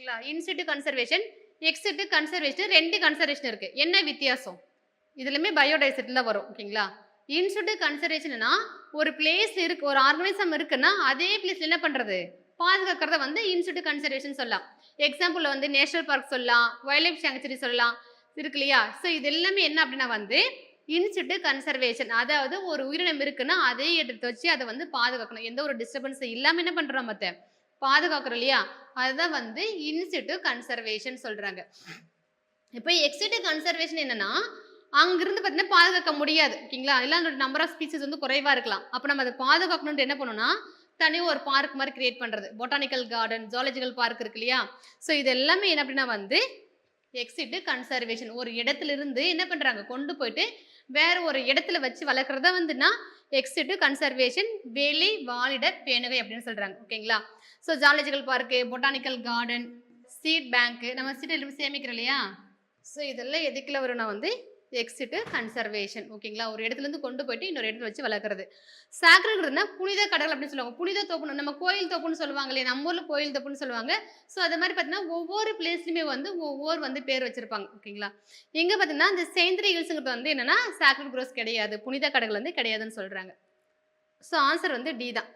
ஓகேங்களா? In situ conservation, exit conservation 2 conservation இருக்கு. என்ன வித்தியாசம்? இதுலயுமே பயோடைவர்சிட்டில வரும். ஓகேங்களா? இன்சிட்டு கன்சர்வேஷன்னா ஒரு பிளேஸ் இருக்கு, ஒரு ஆர்கானிசம் இருக்குன்னா அதே பிளேஸ்ல என்ன பண்றது? பாதுகாக்கிறத வந்து இன்சிட்டு கன்சர்வேஷன் சொல்லலாம். எக்ஸாம்பிள்ல வந்து நேஷனல் பார்க் சொல்லலாம், வைல்ட் லைஃப் சாங்சுரி சொல்லலாம். இருக்கு இல்லையா? ஸோ இது எல்லாமே என்ன அப்படின்னா வந்து இன்சிட்டு கன்சர்வேஷன். அதாவது ஒரு உயிரினம் இருக்குன்னா அதே இடத்த வச்சு அதை வந்து பாதுகாக்கணும். எந்த ஒரு டிஸ்டர்பன்ஸ் இல்லாம என்ன பண்றோம் மத்த பாதுகாக்கிறோம் இல்லையா? அதுதான் வந்து இன்சிட்டு கன்சர்வேஷன் சொல்றாங்க. இப்போ எக்ஸிட்டு கன்சர்வேஷன் என்னன்னா அங்கிருந்து பார்த்தீங்கன்னா பாதுகாக்க முடியாது. ஓகேங்களா? இல்ல அதோட நம்பர் ஆஃப் ஸ்பீசிஸ் வந்து குறைவா இருக்கலாம். அப்ப நம்ம அதை பாதுகாக்கணும்னு என்ன பண்ணணும்னா தனியா ஒரு பார்க் மாதிரி கிரியேட் பண்றது. பொட்டானிக்கல் கார்டன், ஜூவாலஜிக்கல் பார்க் இருக்கு இல்லையா? ஸோ இது எல்லாமே என்ன அப்படின்னா வந்து எக்ஸிட்டு கன்சர்வேஷன். ஒரு இடத்துல இருந்து என்ன பண்றாங்க? கொண்டு போயிட்டு வேற ஒரு இடத்துல வச்சு வளர்க்குறத வந்துன்னா எக்ஸிட்டு கன்சர்வேஷன், வெளி வாழிட பேணுகை அப்படின்னு சொல்றாங்க. ஓகேங்களா? So zoological park, botanical garden, seed bank, நம்ம சீட் எழுதி சேமிக்கிறோம் இல்லையா? ஸோ இதெல்லாம் எதுக்குள்ள வரும்னா வந்து எக்ஸிட்டு கன்சர்வேஷன். ஓகேங்களா? ஒரு இடத்துல இருந்து கொண்டு போயிட்டு இன்னொரு இடத்துல வச்சு வளர்க்குறது. சாக்ரட்னா புனித கடல் அப்படின்னு சொல்லுவாங்க. புனித தோப்புன்னு நம்ம கோயில் தோப்புன்னு சொல்லுவாங்க இல்லையா? நம்ம ஊர்ல கோயில் தோப்புன்னு சொல்லுவாங்க. ஸோ அது மாதிரி பார்த்தீங்கன்னா ஒவ்வொரு பிளேஸ்லயுமே வந்து ஒவ்வொரு வந்து பேர் வச்சிருப்பாங்க. ஓகேங்களா? இங்க பார்த்தீங்கன்னா இந்த செயின்ட் ஹில்ஸ்ங்கிறது வந்து என்னன்னா சாக்ரட் குரோவ்ஸ் கிடையாது. புனித கடல் வந்து கிடையாதுன்னு சொல்றாங்க. ஸோ ஆன்சர் வந்து டி தான்.